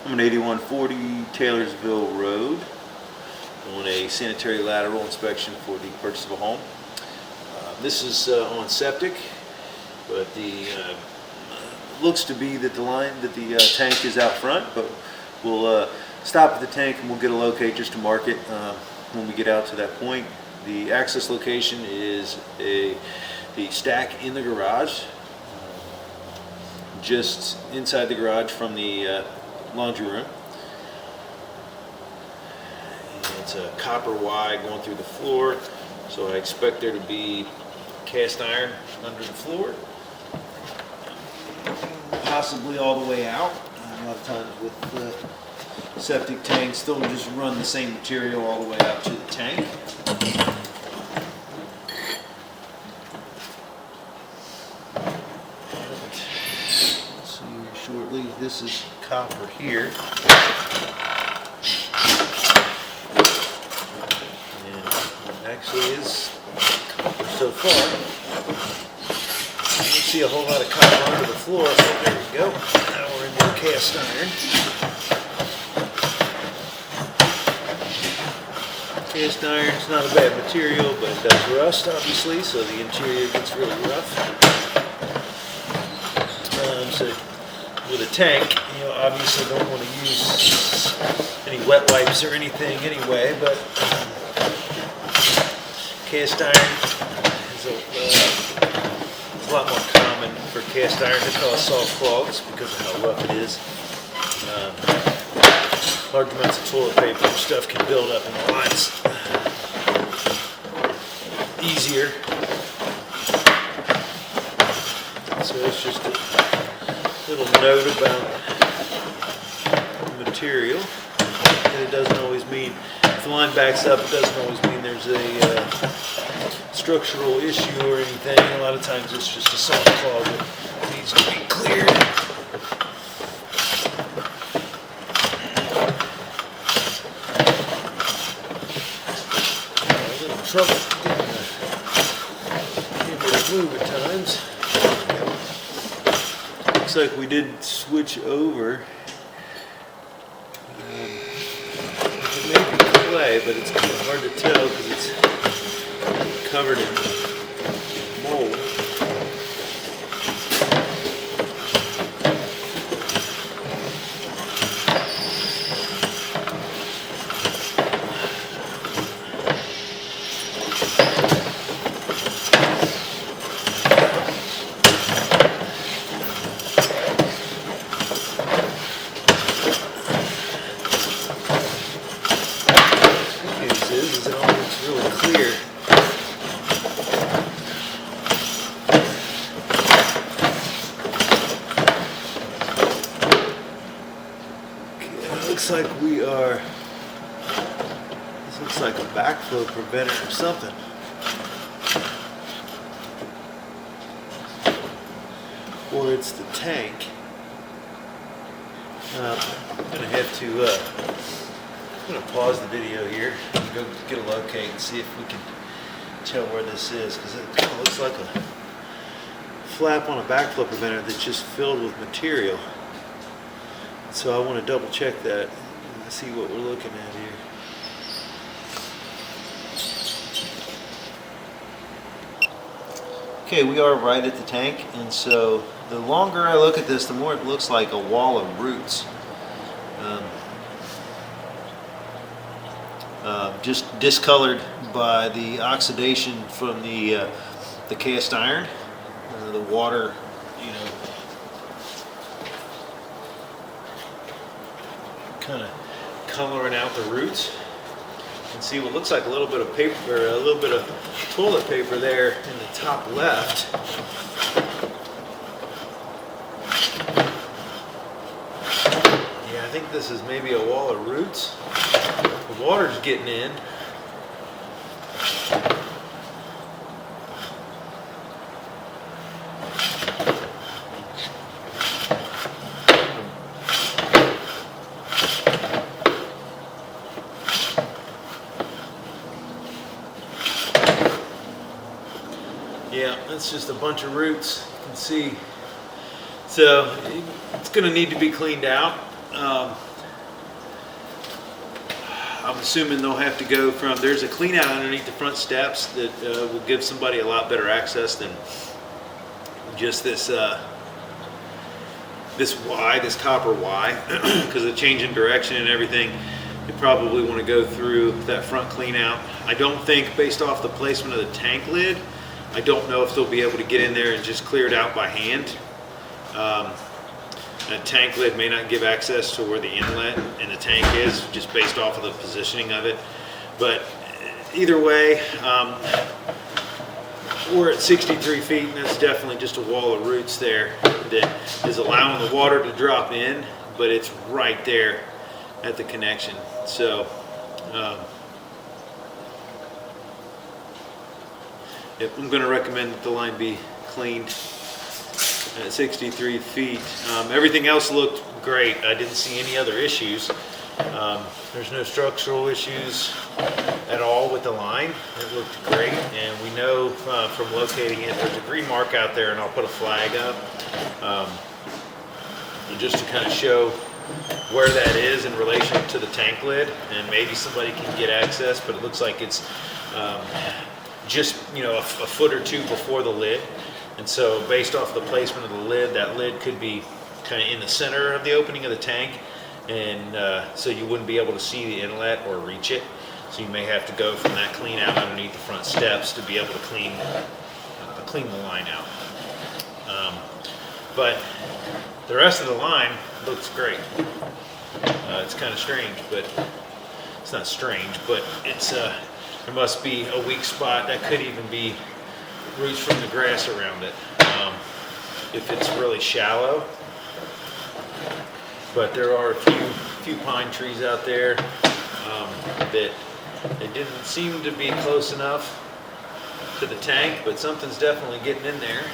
I'm on 8140 Taylorsville Road on a sanitary lateral inspection for the purchase of a home. This is on septic, but the looks to be that the tank is out front, but we'll stop at the tank and we'll get a locate just to mark it when we get out to that point. The access location is the stack in the garage, just inside the garage from the laundry room. And it's a copper Y going through the floor, so I expect there to be cast iron under the floor, possibly all the way out. A lot of times with septic tanks, they'll just run the same material all the way out to the tank. Shortly, this is copper here, and actually is copper so far. You don't see a whole lot of copper under the floor. So there we go. Now we're into the cast iron. Cast iron is not a bad material, but it does rust, obviously, so the interior gets really rough. So with a tank, you know, obviously don't want to use any wet wipes or anything anyway, but cast iron is a lot more common for cast iron to cause soft clogs because of how rough it is. Large amounts of toilet paper and stuff can build up in the lines easier. So it's just a little note about material, and it doesn't always mean, if the line backs up, it doesn't always mean there's a structural issue or anything. A lot of times it's just a soft clog that needs to be cleared. A little trouble getting it to move at times. Looks like we did switch over. It may be clay, but it's kind of hard to tell because it's covered in mold. Is it all looks really clear. Okay, it looks like this looks like a backflow preventer or something. Or it's the tank. I'm going to have to I'm going to pause the video here and go get a locate and see if we can tell where this is, because it kind of looks like a flap on a backflow preventer that's just filled with material. So I want to double check that and see what we're looking at here. Okay, we are right at the tank, and so the longer I look at this, the more it looks like a wall of roots. Just discolored by the oxidation from the cast iron, the water, you know, kind of coloring out the roots. You can see what looks like a little bit of paper, or a little bit of toilet paper there in the top left. Yeah, I think this is maybe a wall of roots. The water's getting in. Yeah, that's just a bunch of roots, you can see. So it's going to need to be cleaned out. I'm assuming they'll have to go from, there's a clean out underneath the front steps that will give somebody a lot better access than just this this copper Y, because of the change in direction and everything. You probably want to go through that front clean out. I don't think, based off the placement of the tank lid, I don't know if they'll be able to get in there and just clear it out by hand. That tank lid may not give access to where the inlet in the tank is, just based off of the positioning of it. But either way, we're at 63 feet, and that's definitely just a wall of roots there that is allowing the water to drop in, but it's right there at the connection. So I'm going to recommend that the line be cleaned at 63 feet. Everything else looked great. I didn't see any other issues. There's no structural issues at all with the line. It looked great, and we know from locating it, there's a green mark out there, and I'll put a flag up just to kind of show where that is in relation to the tank lid, and maybe somebody can get access, but it looks like it's just, you know, a foot or two before the lid. And so based off the placement of the lid, that lid could be kind of in the center of the opening of the tank, and so you wouldn't be able to see the inlet or reach it. So you may have to go from that clean out underneath the front steps to be able to clean the line out. But the rest of the line looks great. It's kind of strange, but it's not strange, but it's there must be a weak spot. That could even be roots from the grass around it, if it's really shallow. But there are a few pine trees out there that they didn't seem to be close enough to the tank, but something's definitely getting in there.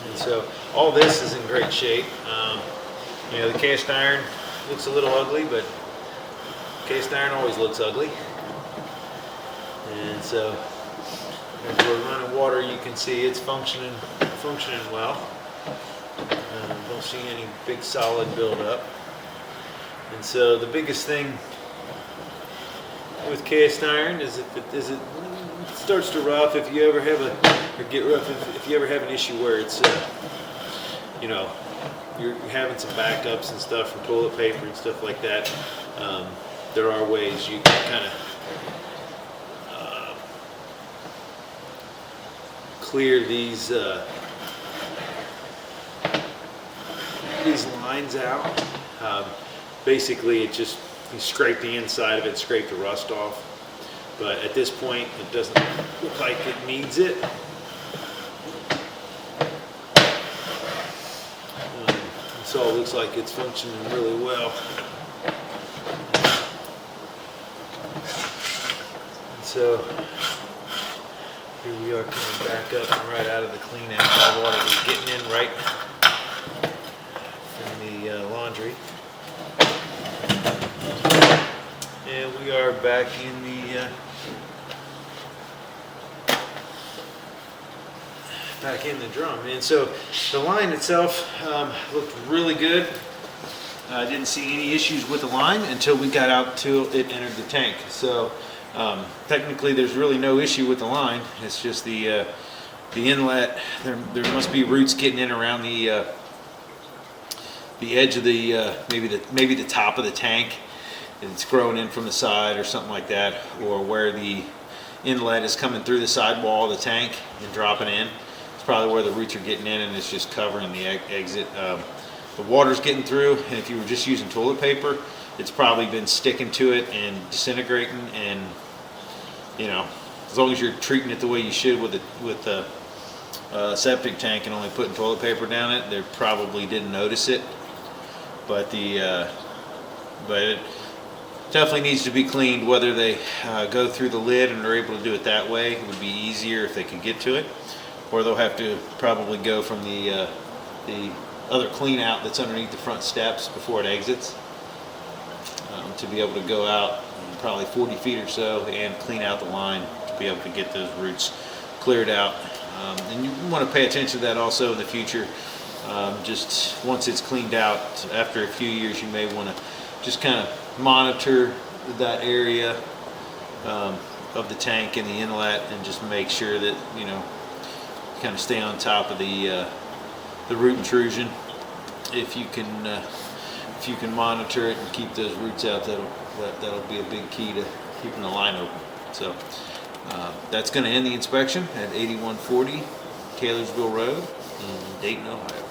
And so all this is in great shape. You know, the cast iron looks a little ugly, but cast iron always looks ugly. And so as we're running water, you can see it's functioning well. Don't see any big solid buildup. And so the biggest thing with cast iron is if it starts to rough, if you ever have if you ever have an issue where it's you know, you're having some backups and stuff from toilet paper and stuff like that, there are ways you can kind of clear these lines out. Basically, it just, you scrape the inside of it, scrape the rust off. But at this point, it doesn't look like it needs it. So it looks like it's functioning really well. And so here we are coming back up and right out of the clean out. Our water is getting in right from the laundry. And we are back in the drum. And so the line itself looked really good. I didn't see any issues with the line until we got out till it entered the tank. So technically there's really no issue with the line. It's just the inlet. There must be roots getting in around the edge of the maybe the top of the tank. It's growing in from the side or something like that, or where the inlet is coming through the side wall of the tank and dropping in. It's probably where the roots are getting in, and it's just covering the exit. The water's getting through, and if you were just using toilet paper, it's probably been sticking to it and disintegrating. And you know, as long as you're treating it the way you should with the septic tank and only putting toilet paper down it, they probably didn't notice it. But it definitely needs to be cleaned. Whether they go through the lid and are able to do it that way, it would be easier if they could get to it, or they'll have to probably go from the other clean out that's underneath the front steps before it exits, to be able to go out probably 40 feet or so and clean out the line to be able to get those roots cleared out. And you want to pay attention to that also in the future. Just once it's cleaned out, after a few years, you may want to just kind of monitor that area of the tank and the inlet, and just make sure that, you know, kind of stay on top of the root intrusion. If you can monitor it and keep those roots out, that'll be a big key to keeping the line open. So that's going to end the inspection at 8140 Taylorsville Road in Dayton, Ohio.